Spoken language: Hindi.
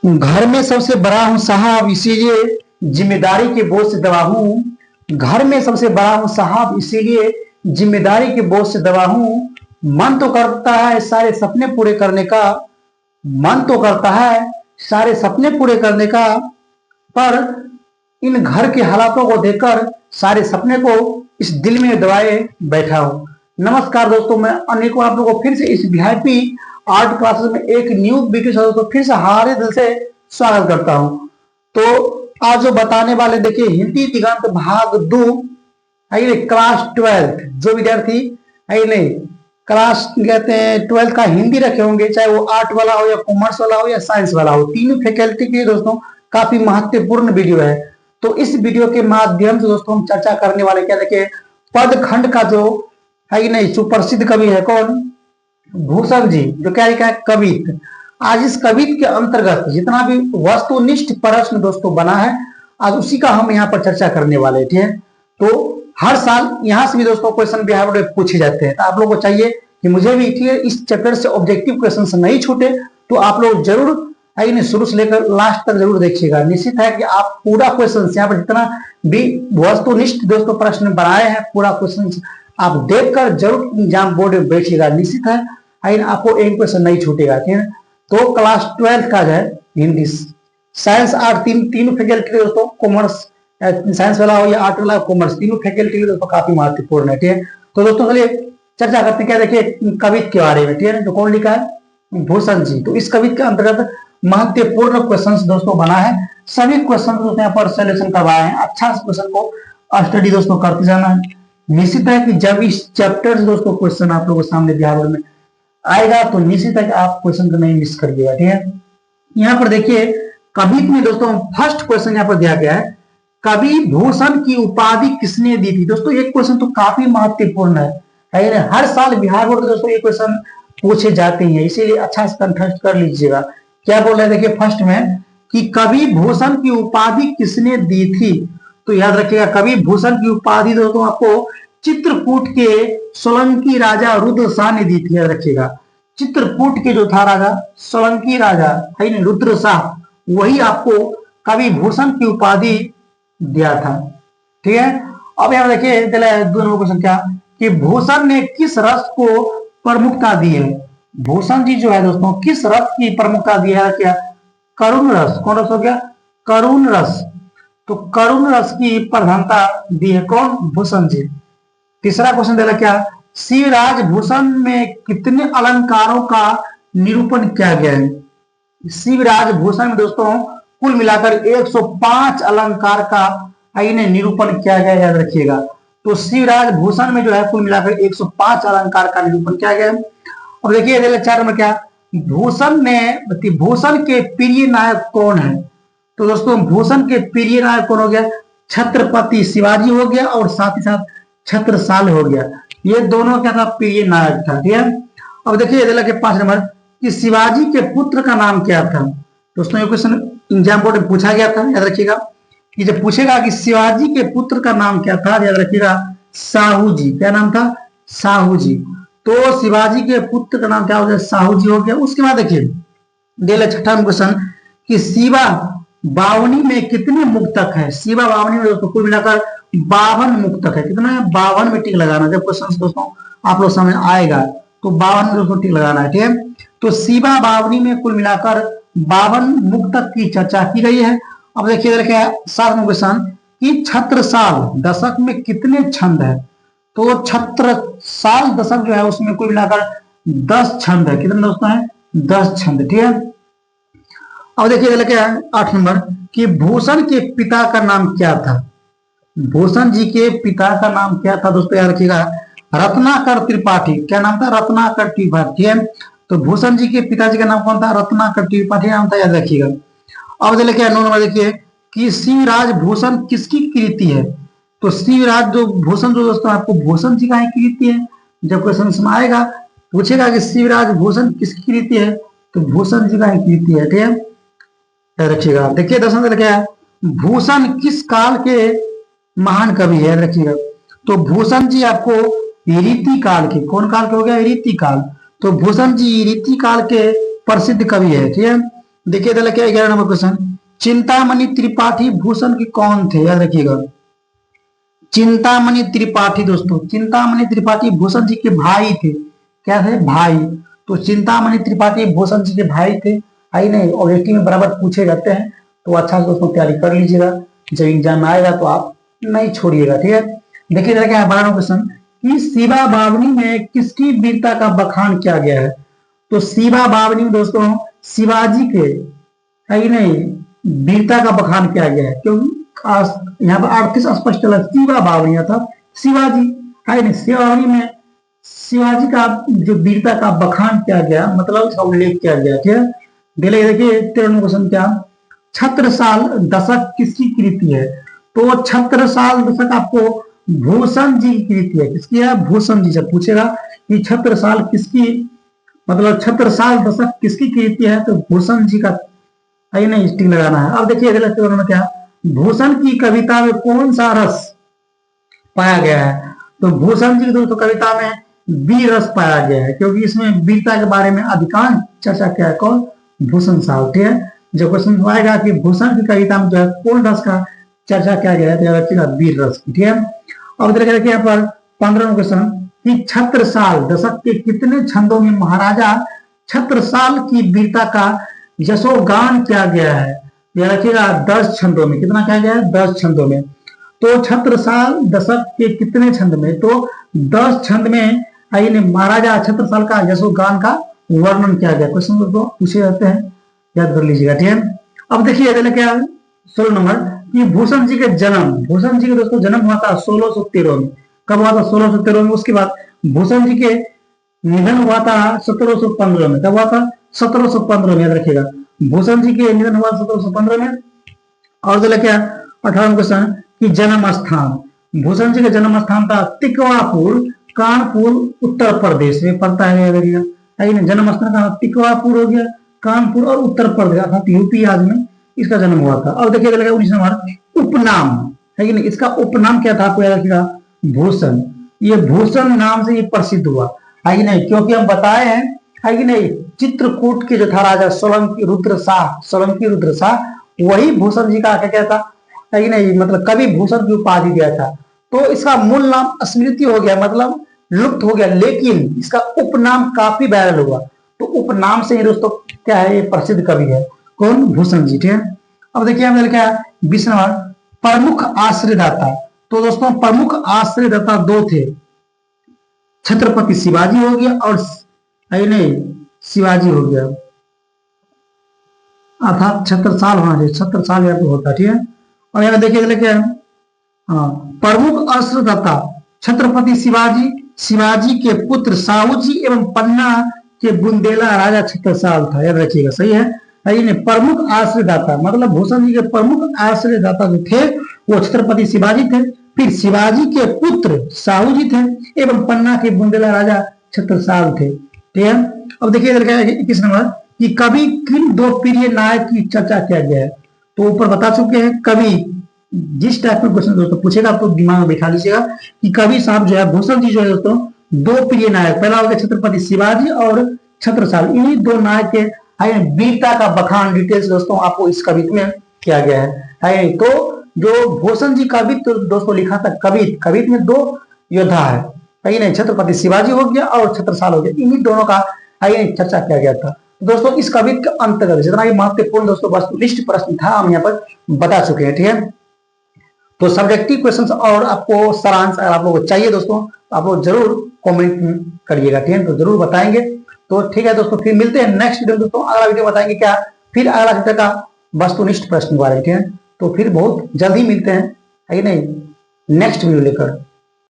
घर में सबसे बड़ा हूं साहब इसीलिए जिम्मेदारी के बोझ से दबा हूं। घर में सबसे बड़ा हूं साहब इसीलिए जिम्मेदारी के बोझ से दबा हूं। मन तो करता है सारे सपने पूरे करने का। मन तो करता है सारे सपने पूरे करने का, पर इन घर के हालातों को देखकर सारे सपने को इस दिल में दबाए बैठा हूं। नमस्कार दोस्तों, मैं अनेकों आप लोगों को फिर से इस वीआईपी आर्ट क्लासेस में एक न्यू वीडियो से दोस्तों फिर से हार्दिक दिल से स्वागत करता हूं। तो आज जो बताने वाले देखिए हिंदी दिगंत भाग 2 है क्लास 12 जो विद्यार्थी है नहीं क्लास कहते हैं 12 का हिंदी रखे होंगे, चाहे वो आर्ट वाला हो या कॉमर्स वाला हो या साइंस वाला हो, तीनों फैकल्टी के लिए दोस्तों काफी महत्वपूर्ण वीडियो है। तो इस वीडियो के माध्यम से दोस्तों हम चर्चा करने वाले क्या देखिए पदखंड का जो है नहीं सुप्रसिद्ध कवि है कौन, भूषण जी, जो क्या लिखा है कवित। आज इस कवित के अंतर्गत जितना भी वस्तुनिष्ठ प्रश्न दोस्तों बना है आज उसी का हम यहाँ पर चर्चा करने वाले थे। तो हर साल यहाँ से भी दोस्तों क्वेश्चन बिहार में पूछे जाते हैं, तो आप लोगों को चाहिए कि मुझे भी इस चैप्टर से ऑब्जेक्टिव क्वेश्चन नहीं छूटे, तो आप लोग जरूर शुरू से लेकर लास्ट तक जरूर देखिएगा। निश्चित है कि आप पूरा क्वेश्चन यहाँ पर जितना भी वस्तुनिष्ठ दोस्तों प्रश्न बनाए हैं पूरा क्वेश्चन आप देखकर जरूर एग्जाम बोर्ड में बैठिएगा। निश्चित है आपको एक क्वेश्चन नहीं छूटेगा, ठीक है। तो क्लास 12 का जो है हिंदी साइंस आर्ट तीनों फैकल्टी दोस्तों, कॉमर्स साइंस वाला हो या आर्ट वाला कॉमर्स, तीनों फैकल्टी दोस्तों काफी महत्वपूर्ण है, ठीक है। तो दोस्तों चलिए चर्चा करते हैं क्या देखिए कवित के बारे में, ठीक है, जो कौन लिखा है भूषण जी। तो इस कवित के अंतर्गत महत्वपूर्ण क्वेश्चन दोस्तों बना है, सभी क्वेश्चन दोस्तों यहाँ पर सोल्यूशन करवाए हैं। अच्छा क्वेश्चन को स्टडी दोस्तों करते जाना है। निश्चित है कि जब इस चैप्टर से दोस्तों क्वेश्चन आप लोगों के सामने बिहार बोर्ड में आएगा तो निश्चित है कि आप क्वेश्चन को नहीं मिस करिएगा, ठीक है। यहाँ पर देखिए कवित में दोस्तों फर्स्ट क्वेश्चन यहाँ पर दिया गया है, कवि भूषण की उपाधि किसने दी थी। दोस्तों ये क्वेश्चन तो काफी महत्वपूर्ण है, हर साल बिहार बोर्ड में दोस्तों ये क्वेश्चन पूछे जाते हैं, इसीलिए अच्छा से कंठस्थ कर लीजिएगा। क्या बोल रहे हैं देखिए फर्स्ट में कि कवि भूषण की उपाधि किसने दी थी। तो याद रखिएगा कवि भूषण की उपाधि दोस्तों आपको चित्रकूट के सोलंकी राजा रुद्र शाह ने दी थी। याद रखिएगा चित्रकूट के जो था राजा सोलंकी राजा है ना रुद्र शाह, वही आपको कवि भूषण की उपाधि दिया था, ठीक है। अब यहाँ देखिए दो नंबर क्वेश्चन क्या कि भूषण ने किस रस को प्रमुखता दी है। भूषण जी जो है दोस्तों किस रस की प्रमुखता दी है, क्या करुण रस। कौन रस हो गया करुण रस। तो करुण रस की प्रधानता दी है कौन भूषण जी। तीसरा क्वेश्चन दे रहा क्या शिवराज भूषण में कितने अलंकारों का निरूपण किया गया है। शिवराज भूषण में दोस्तों कुल मिलाकर 105 अलंकार का निरूपण किया गया, याद रखिएगा। तो शिवराज भूषण में जो है कुल मिलाकर 105 अलंकार का निरूपण किया गया है। अब देखिए 4 नंबर क्या भूषण के प्रिय नायक कौन है। तो दोस्तों भूषण के प्रिय नायक कौन हो गया छत्रपति शिवाजी हो गया और साथ ही साथ छत्रसाल हो गया, ये दोनों क्या था प्रिय नायक था, ठीक है। अब देखिए 5 नंबर कि शिवाजी के पुत्र का नाम क्या था। दोस्तों ये क्वेश्चन एग्जाम बोर्ड में पूछा गया था, याद रखिएगा कि जब पूछेगा कि शिवाजी के पुत्र का नाम क्या था, याद रखिएगा साहू जी। क्या नाम था साहू जी। तो शिवाजी के पुत्र का नाम क्या हो गया साहू जी हो गया। उसके बाद देखिए 6वां क्वेश्चन कि शिवा बावनी में कितने मुक्तक है। शिवा बावनी में दोस्तों कुल मिलाकर 52 मुक्तक है। कितना है 52 में टिक लगाना। जब क्वेश्चन दोस्तों आप लोग समझ आएगा तो 52 में दोस्तों टिक लगाना है, ठीक है। तो शिवा बावनी में कुल मिलाकर 52 मुक्तक की चर्चा की गई है। अब देखिए 7वां क्वेश्चन कि छत्रसाल दशक में कितने छंद है। तो छत्रसाल दशक जो है उसमें कुल मिलाकर 10 छंद है। कितने दोस्तों है 10 छंद, ठीक है। अब देखिए 8 नंबर कि भूषण के पिता का नाम क्या था। भूषण जी के पिता का नाम क्या था दोस्तों, याद रखिएगा रत्नाकर त्रिपाठी। क्या नाम था रत्नाकर त्रिपाठी, है। तो भूषण जी के पिताजी का नाम कौन था रत्नाकर त्रिपाठी नाम था, याद रखिएगा। अब देखिए 9 नंबर देखिए कि शिवराज भूषण किसकी कृति है। तो शिवराज जो भूषण जो दोस्तों आपको भूषण जी का ही कृति है। जब क्वेश्चन में आएगा पूछेगा कि शिवराज भूषण किसकी कृति है तो भूषण जी का ही कृति है, ठीक है, याद रखिएगा। देखिए 10 नंबर क्या है भूषण किस काल के महान कवि है, याद रखिएगा। तो भूषण जी आपको रीति काल के, कौन काल के हो गया रीति काल। तो भूषण जी रीति काल के प्रसिद्ध कवि है, ठीक है। देखिए इधर क्या 11 नंबर क्वेश्चन, चिंतामणि त्रिपाठी भूषण के कौन थे, याद रखिएगा। चिंतामणि त्रिपाठी दोस्तों, चिंतामणि त्रिपाठी भूषण जी के भाई थे। क्या थे? भाई। तो चिंतामणि त्रिपाठी भूषण जी के भाई थे। आई नहीं, ऑब्जेक्टिव में बराबर पूछे जाते हैं, तो अच्छा से दोस्तों तैयारी कर लीजिएगा, जब एग्जाम आएगा तो आप नहीं छोड़िएगा। ठीक है, देखिए जरा क्या है 12 क्वेश्चन, कि शिवा बावनी में किसकी वीरता का बखान किया गया है। तो शिवा बावनी में दोस्तों शिवाजी के, है नहीं, वीरता का बखान किया गया है, क्योंकि यहाँ पर आर्थिक स्पष्ट चला शिवा बावनी था शिवाजी, है नहीं, शिवा बावनी में शिवाजी का जो वीरता का बखान किया गया, मतलब उसका उल्लेख किया गया। ठीक है, देखिए 13 क्वेश्चन, क्या छत्रसाल दशक किसकी कृति है। तो छत्रसाल दशक आपको भूषण जी की कृति है। किसकी है? भूषण जी से पूछेगा कि छत्रसाल किसकी, मतलब छत्रसाल दशक किसकी कृति है, तो भूषण जी का, है नहीं, स्टिंग लगाना है। अब देखिए अगले में क्या, भूषण की कविता में कौन सा रस पाया गया है। तो भूषण जी की दोस्तों कविता में वीर रस पाया गया है, क्योंकि इसमें वीरता के बारे में अधिकांश चर्चा किया है कौन, भूषण साहब। ठीक है, जो क्वेश्चन आएगा कि भूषण की कविता में जो है कौन रस का चर्चा किया गया है, तो याद रखिएगा वीर रस की। ठीक है, अब देखिए यहाँ पर 15 क्वेश्चन, कि छत्रसाल दशक के कितने छंदों में महाराजा छत्रसाल की वीरता का यशोगान किया गया है। याद रखिएगा 10 छंदों में। कितना किया गया है? 10 छंदों में। तो छत्रसाल दशक के कितने छंद में, तो 10 छंद में आइए महाराजा छत्रसाल का यशोगान का वर्णन किया गया। क्वेश्चन दोस्तों पूछे जाते हैं, याद कर लीजिएगा। ठीक है, अब देखिए क्या 16 नंबर, कि भूषण जी के जन्म, भूषण जी के दोस्तों जन्म हुआ था 1613 में। कब हुआ था? 1613 में। उसके बाद भूषण जी के निधन हुआ था 1715 में। कब हुआ था? 1715 में, याद रखिएगा। भूषण जी के निधन हुआ 1715 में। और क्या 18 क्वेश्चन, कि जन्म स्थान, भूषण जी का जन्म स्थान था तिकवापुर, कानपुर, उत्तर प्रदेश में पड़ता है। याद रखिएगा, जन्म स्थान का तिकवापुर हो गया, कानपुर और उत्तर प्रदेश अर्थात यूपी आज में इसका जन्म हुआ था। अब देखिए 19 नंबर, उपनाम, है कि नहीं, इसका उपनाम क्या था, आपको याद रखिएगा, भूषण। ये भूषण नाम से ये प्रसिद्ध हुआ, है कि नहीं, क्योंकि हम बताए हैं, है कि नहीं, चित्रकूट के जो था राजा सोलंकी रुद्र शाह, वही भूषण जी का क्या था, है कि नहीं, मतलब कवि भूषण की उपाधि दिया था। तो इसका मूल नाम स्मृति हो गया, मतलब लुप्त हो गया, लेकिन इसका उपनाम काफी वायरल हुआ। तो उपनाम से ही दोस्तों क्या है, ये प्रसिद्ध कवि है कौन, भूषण जी। ठीक है, अब देखिए हमने क्या 20 नंबर, प्रमुख आश्रयदाता। तो दोस्तों प्रमुख आश्रयदाता 2 थे, छत्रपति शिवाजी हो गया और नहीं शिवाजी हो गया, अर्थात छत्रसाल होना चाहिए, छत्रसाल यहाँ पे होता। ठीक है, और यहाँ देखिए क्या, प्रमुख आश्रयदाता छत्रपति शिवाजी, शिवाजी के पुत्र साहू जी एवं पन्ना के बुंदेला राजा छत्रसाल था। याद रखिएगा, सही है। प्रमुख आश्रयदाता मतलब भूषण जी के प्रमुख आश्रयदाता जो थे वो छत्रपति शिवाजी थे, फिर शिवाजी के पुत्र साहू जी थे एवं पन्ना के बुंदेला राजा छत्रसाल थे। ठीक है, अब देखिए इधर क्या है 21 नंबर, कि कवि किन 2 प्रिय नायक की चर्चा किया गया है। तो ऊपर बता चुके हैं, कवि जिस टाइप में क्वेश्चन दोस्तों पूछेगा तो दिमाग में बिठा लीजिएगा कि कवि साहब जो है, भूषण जी जो है दोस्तों 2 प्रिय नायक, पहला हो गया छत्रपति शिवाजी और छत्रसाल, इन्हीं 2 नायक के वीरता का बखान डिटेल्स दोस्तों आपको इस कविता में किया गया है। तो जो भूषण जी कवित्व तो दोस्तों लिखा था, कवित्व में 2 योद्धा है, नहीं, छत्रपति शिवाजी हो गया और छत्रसाल हो गया, इन्हीं दोनों का चर्चा किया गया था। दोस्तों इस कवित्व के अंतर्गत जितना भी महत्वपूर्ण दोस्तों वस्तुनिष्ठ प्रश्न था हम यहाँ पर बता चुके हैं। ठीक है, तो सब्जेक्टिव क्वेश्चंस और आपको सारांश अगर आप लोगों को चाहिए दोस्तों, आप लोग जरूर कमेंट करिएगा। ठीक है, तो जरूर बताएंगे। तो ठीक है दोस्तों, फिर मिलते हैं नेक्स्ट वीडियो दोस्तों। अगला वीडियो बताएंगे क्या, फिर अगला चैप्टर का वस्तुनिष्ठ प्रश्न के बारे में। ठीक है, तो फिर बहुत जल्द ही मिलते हैं, है कि नहीं, नेक्स्ट वीडियो लेकर।